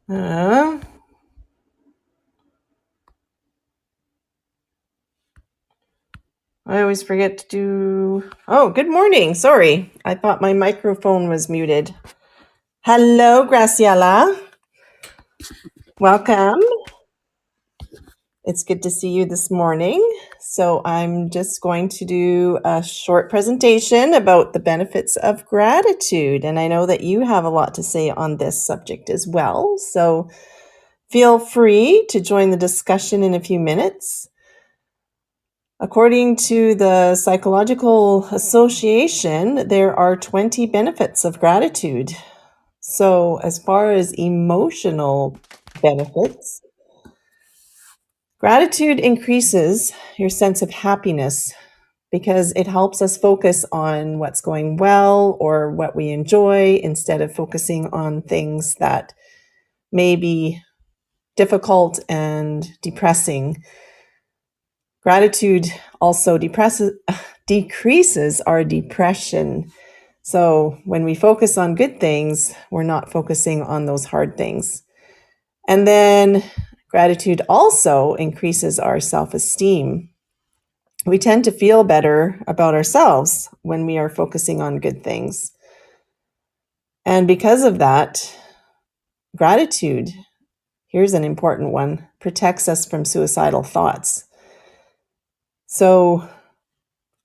Uh, I always forget to do. Oh, good morning. Sorry. I thought my microphone was muted. Hello, Graciela. Welcome. It's good to see you this morning. So, I'm just going to do a short presentation about the benefits of gratitude. And I know that you have a lot to say on this subject as well. So, feel free to join the discussion in a few minutes. According to the Psychological Association, there are 20 benefits of gratitude. So, as far as emotional benefits, gratitude increases your sense of happiness because it helps us focus on what's going well or what we enjoy instead of focusing on things that may be difficult and depressing. Gratitude also decreases our depression. So when we focus on good things, we're not focusing on those hard things. And then gratitude also increases our self esteem. We tend to feel better about ourselves when we are focusing on good things. And because of that, gratitude, here's an important one, protects us from suicidal thoughts. So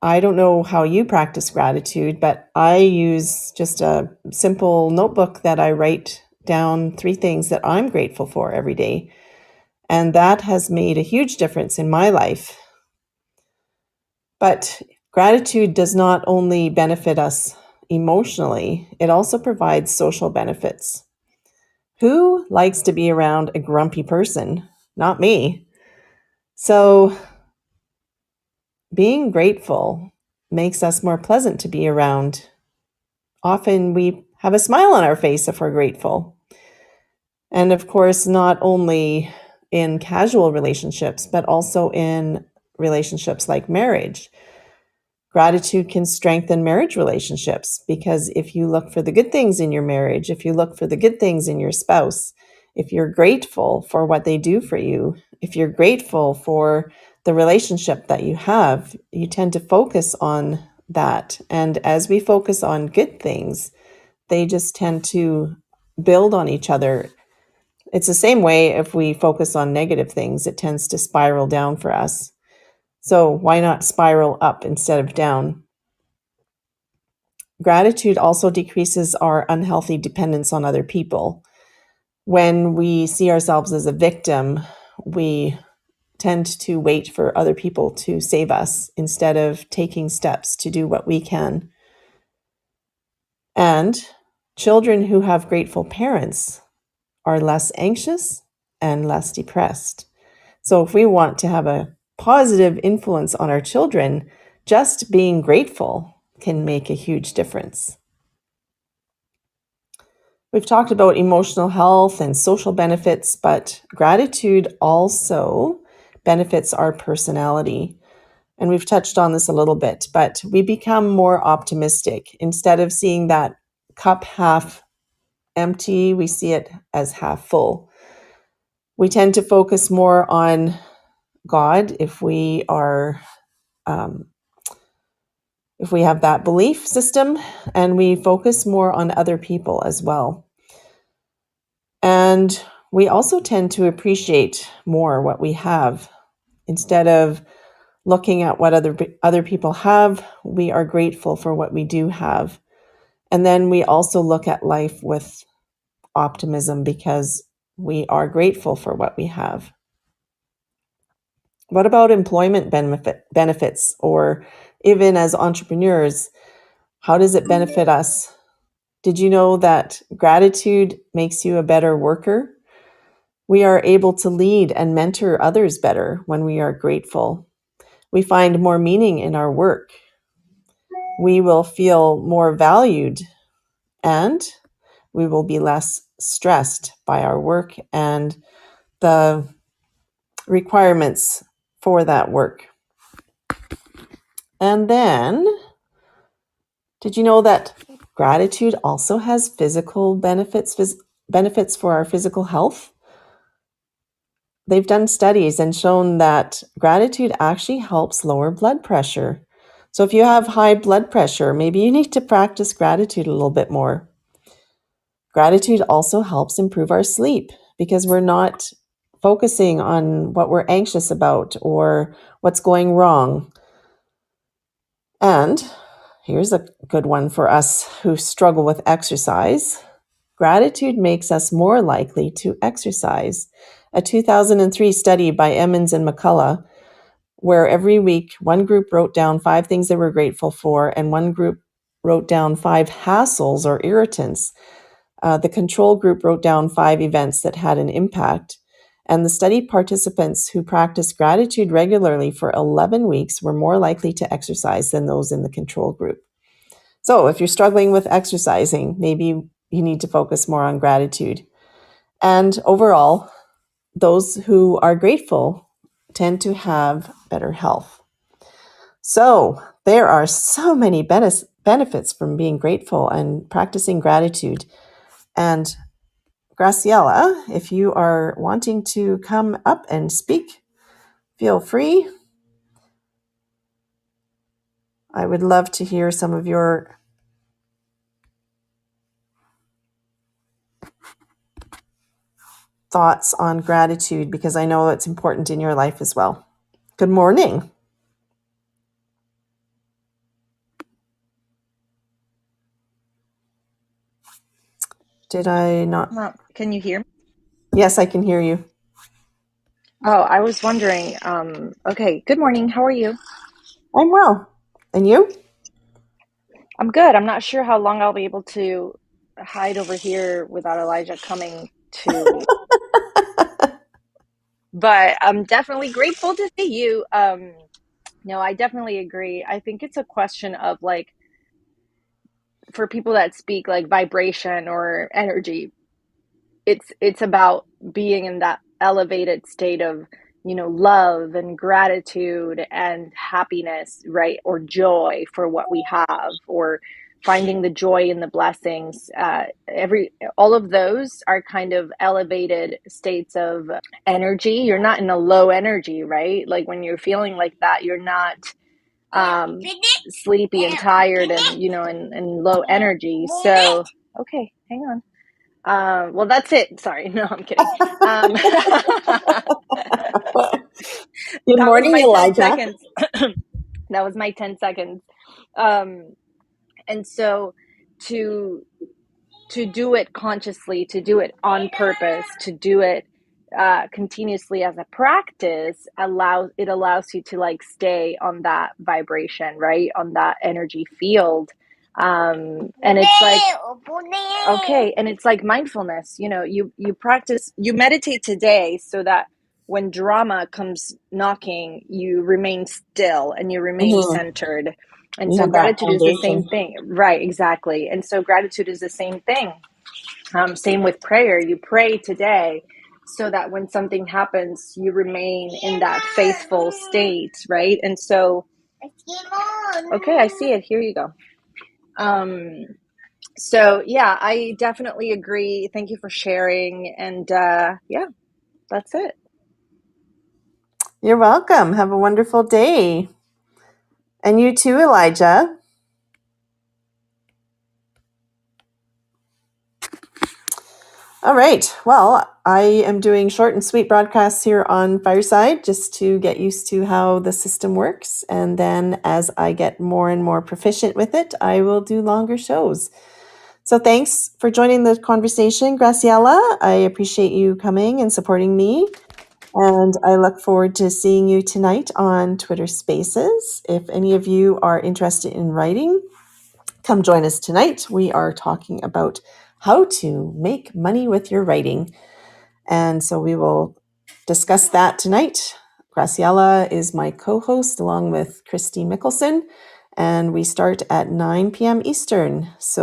I don't know how you practice gratitude, but I use just a simple notebook that I write down 3 things that I'm grateful for every day. And that has made a huge difference in my life. But gratitude does not only benefit us emotionally, it also provides social benefits. Who likes to be around a grumpy person? Not me. So being grateful makes us more pleasant to be around. Often we have a smile on our face if we're grateful. And of course, not only in casual relationships, but also in relationships like marriage. Gratitude can strengthen marriage relationships because if you look for the good things in your marriage, if you look for the good things in your spouse, if you're grateful for what they do for you, if you're grateful for the relationship that you have, you tend to focus on that. And as we focus on good things, they just tend to build on each other. It's the same way if we focus on negative things, it tends to spiral down for us. So why not spiral up instead of down? Gratitude also decreases our unhealthy dependence on other people. When we see ourselves as a victim, we tend to wait for other people to save us instead of taking steps to do what we can. And children who have grateful parents are less anxious and less depressed. So, if we want to have a positive influence on our children, just being grateful can make a huge difference. We've talked about emotional health and social benefits, but gratitude also benefits our personality. And we've touched on this a little bit, but we become more optimistic. Instead of seeing that cup half empty, we see it as half full. We tend to focus more on God um, if we have that belief system, and we focus more on other people as well. And we also tend to appreciate more what we have. Instead of looking at what other people have, we are grateful for what we do have. And then we also look at life with optimism because we are grateful for what we have. What about employment benefits, or even as entrepreneurs, how does it benefit us? Did you know that gratitude makes you a better worker? We are able to lead and mentor others better when we are grateful. We find more meaning in our work. We will feel more valued, and we will be less stressed by our work and the requirements for that work. And then, did you know that gratitude also has physical benefits? benefits for our physical health. They've done studies and shown that gratitude actually helps lower blood pressure. So if you have high blood pressure, maybe you need to practice gratitude a little bit more. Gratitude also helps improve our sleep because we're not focusing on what we're anxious about or what's going wrong. And here's a good one for us who struggle with exercise. Gratitude makes us more likely to exercise. A 2003 study by Emmons and McCullough, where every week one group wrote down 5 things they were grateful for and one group wrote down 5 hassles or irritants. The control group wrote down 5 events that had an impact. And the study participants who practiced gratitude regularly for 11 weeks were more likely to exercise than those in the control group. So if you're struggling with exercising, maybe you need to focus more on gratitude. And overall, those who are grateful tend to have better health. So there are so many benefits from being grateful and practicing gratitude. And Graciela, if you are wanting to come up and speak, feel free. I would love to hear some of your thoughts on gratitude because I know it's important in your life as well. Good morning. Did I not? Can you hear me? Yes, I can hear you. Oh, I was wondering. Okay, good morning. How are you? I'm well. And you? I'm good. I'm not sure how long I'll be able to hide over here without Elijah coming to, but I'm definitely grateful to see you. No, I definitely agree. I think it's a question of like, for people that speak like vibration or energy, it's about being in that elevated state of love and gratitude and happiness, right? Or joy for what we have, or finding the joy in the blessings. All of those are kind of elevated states of energy. You're not in a low energy, right? Like when you're feeling like that, you're not sleepy and tired and and low energy. So okay, hang on. Well, that's it. Sorry. No, I'm kidding. Good That was morning, my 10 Elijah. seconds. That was my 10 seconds. And so to do it consciously, to do it on purpose, to do it continuously as a practice allows you to like stay on that vibration, right? On that energy field. And it's like, okay, and it's like mindfulness. You practice, you meditate today so that when drama comes knocking, you remain still and you remain Mm-hmm. centered. And You so have that gratitude is the same foundation. thing, right? Exactly. And so gratitude is the same thing. Same with prayer. You pray today so that when something happens, you remain in that faithful state, right? And so, okay, I see it. Here you go. So yeah, I definitely agree. Thank you for sharing. And yeah, that's it. You're welcome. Have a wonderful day. And you too, Elijah. All right. Well, I am doing short and sweet broadcasts here on Fireside just to get used to how the system works. And then as I get more and more proficient with it, I will do longer shows. So thanks for joining the conversation, Graciela. I appreciate you coming and supporting me. And I look forward to seeing you tonight on Twitter Spaces. If any of you are interested in writing, come join us tonight. We are talking about how to make money with your writing. And so we will discuss that tonight. Graciela is my co-host along with Christy Mickelson, and we start at 9 p.m. Eastern. So